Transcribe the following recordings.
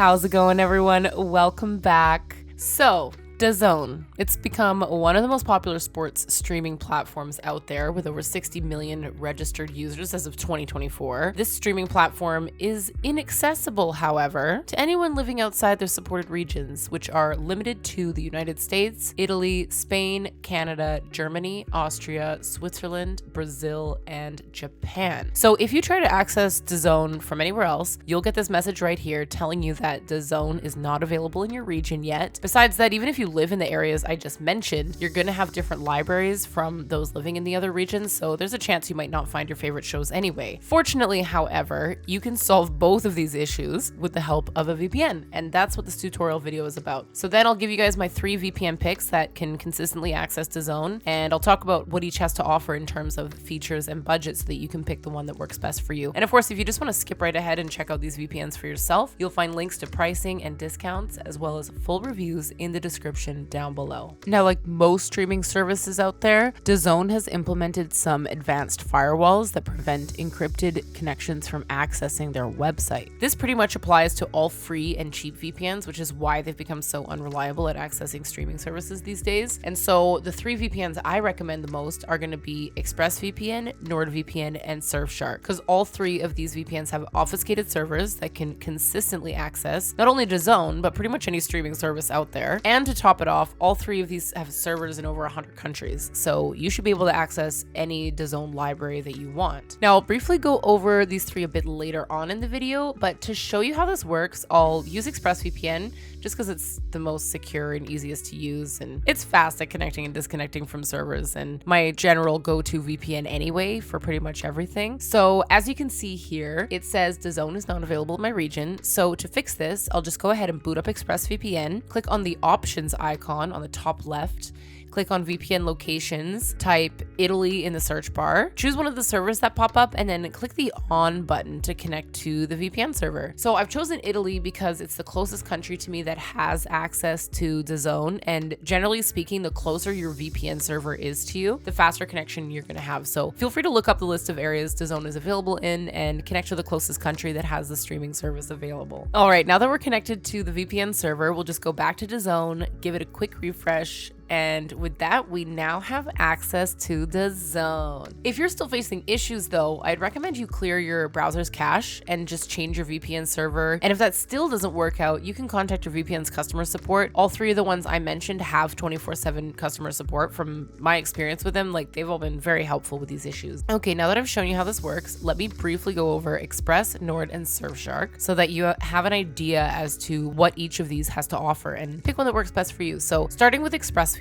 How's it going, everyone? Welcome back. So, DAZN. It's become one of the most popular sports streaming platforms out there with over 60 million registered users as of 2024. This streaming platform is inaccessible, however, to anyone living outside their supported regions, which are limited to the United States, Italy, Spain, Canada, Germany, Austria, Switzerland, Brazil, and Japan. So if you try to access DAZN from anywhere else, you'll get this message right here telling you that DAZN is not available in your region yet. Besides that, even if you live in the areas I just mentioned, you're going to have different libraries from those living in the other regions, so there's a chance you might not find your favorite shows anyway. Fortunately, however, you can solve both of these issues with the help of a VPN, and that's what this tutorial video is about. So then I'll give you guys my 3 VPN picks that can consistently access DAZN, and I'll talk about what each has to offer in terms of features and budget so that you can pick the one that works best for you. And of course, if you just want to skip right ahead and check out these VPNs for yourself, you'll find links to pricing and discounts as well as full reviews in the description down below. Now, like most streaming services out there, DAZN has implemented some advanced firewalls that prevent encrypted connections from accessing their website. This pretty much applies to all free and cheap VPNs, which is why they've become so unreliable at accessing streaming services these days. And so the 3 VPNs I recommend the most are going to be ExpressVPN, NordVPN, and Surfshark, because all 3 of these VPNs have obfuscated servers that can consistently access not only DAZN, but pretty much any streaming service out there. And to top it off, all 3 of these have servers in over 100 countries, so you should be able to access any DAZN library that you want. Now, I'll briefly go over these 3 a bit later on in the video, but to show you how this works, I'll use ExpressVPN just because it's the most secure and easiest to use, and it's fast at connecting and disconnecting from servers, and my general go-to VPN anyway for pretty much everything. So as you can see here, it says DAZN is not available in my region. So to fix this, I'll just go ahead and boot up ExpressVPN, click on the options icon on the top left, click on VPN locations, type Italy in the search bar, choose one of the servers that pop up, and then click the on button to connect to the VPN server. So I've chosen Italy because it's the closest country to me that has access to DAZN, and generally speaking, the closer your VPN server is to you, the faster connection you're gonna have. So feel free to look up the list of areas DAZN is available in and connect to the closest country that has the streaming service available. All right, now that we're connected to the VPN server, we'll just go back to DAZN, give it a quick refresh, and with that, we now have access to DAZN. If you're still facing issues though, I'd recommend you clear your browser's cache and just change your VPN server. And if that still doesn't work out, you can contact your VPN's customer support. All 3 of the ones I mentioned have 24/7 customer support. From my experience with them, like, they've all been very helpful with these issues. Okay, now that I've shown you how this works, let me briefly go over Express, Nord, and Surfshark so that you have an idea as to what each of these has to offer and pick one that works best for you. So starting with ExpressVPN,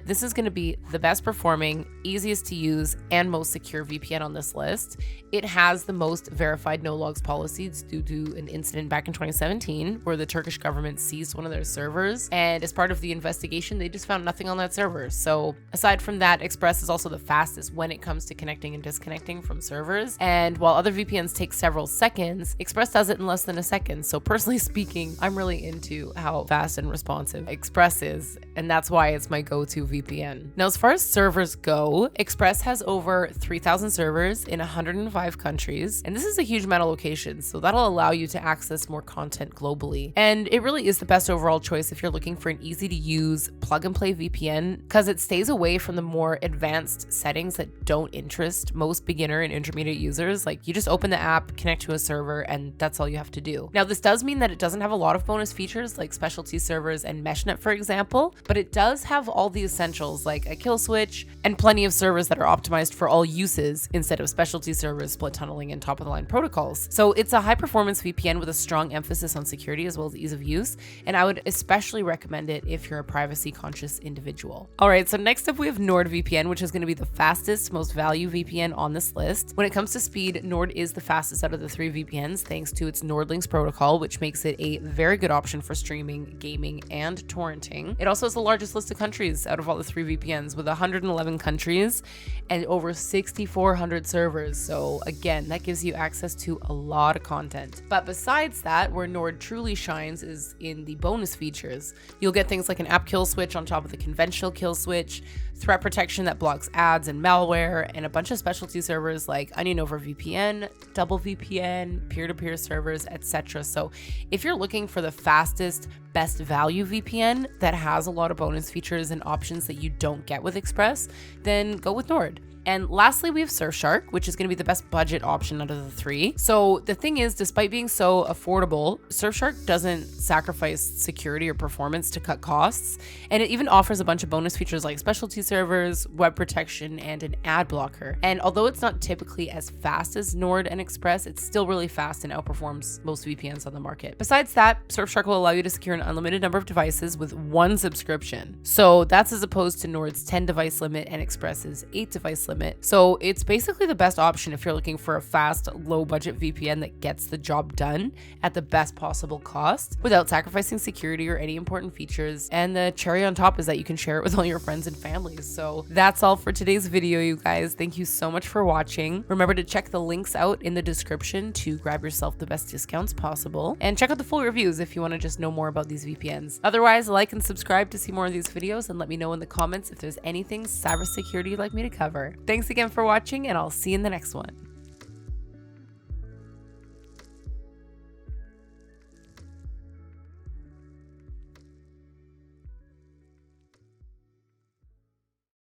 this is going to be the best performing, easiest to use, and most secure VPN on this list. It has the most verified no logs policies due to an incident back in 2017 where the Turkish government seized one of their servers, and as part of the investigation, they just found nothing on that server. So aside from that, Express is also the fastest when it comes to connecting and disconnecting from servers. And while other VPNs take several seconds, Express does it in less than a second. So personally speaking, I'm really into how fast and responsive Express is, and that's why it's my go-to VPN. Now, as far as servers go, Express has over 3,000 servers in 105 countries, and this is a huge amount of locations, so that'll allow you to access more content globally. And it really is the best overall choice if you're looking for an easy-to-use plug-and-play VPN, because it stays away from the more advanced settings that don't interest most beginner and intermediate users. Like, you just open the app, connect to a server, and that's all you have to do. Now, this does mean that it doesn't have a lot of bonus features like specialty servers and meshnet, for example, but it does have all the essentials like a kill switch and plenty of servers that are optimized for all uses instead of specialty servers, split tunneling, and top-of-the-line protocols. So it's a high-performance VPN with a strong emphasis on security as well as ease of use, and I would especially recommend it if you're a privacy-conscious individual. All right, so next up we have NordVPN, which is going to be the fastest, most value VPN on this list. When it comes to speed, Nord is the fastest out of the 3 VPNs thanks to its NordLynx protocol, which makes it a very good option for streaming, gaming, and torrenting. It also has the largest list of countries countries out of all the 3 VPNs, with 111 countries and over 6,400 servers. So again, that gives you access to a lot of content. But besides that, where Nord truly shines is in the bonus features. You'll get things like an app kill switch on top of the conventional kill switch, threat protection that blocks ads and malware, and a bunch of specialty servers like Onion over VPN, Double VPN, peer-to-peer servers, etc. So if you're looking for the fastest, best value VPN that has a lot of bonus features and options that you don't get with Express, then go with Nord. And lastly, we have Surfshark, which is going to be the best budget option out of the 3. So the thing is, despite being so affordable, Surfshark doesn't sacrifice security or performance to cut costs. And it even offers a bunch of bonus features like specialty servers, web protection, and an ad blocker. And although it's not typically as fast as Nord and Express, it's still really fast and outperforms most VPNs on the market. Besides that, Surfshark will allow you to secure an unlimited number of devices with 1 subscription. So that's as opposed to Nord's 10 device limit and Express's 8 device limit. So it's basically the best option if you're looking for a fast, low budget VPN that gets the job done at the best possible cost without sacrificing security or any important features. And the cherry on top is that you can share it with all your friends and families. So that's all for today's video, you guys. Thank you so much for watching. Remember to check the links out in the description to grab yourself the best discounts possible, and check out the full reviews if you want to just know more about these VPNs. Otherwise, like and subscribe to see more of these videos, and let me know in the comments if there's anything cybersecurity you'd like me to cover. Thanks again for watching, and I'll see you in the next one.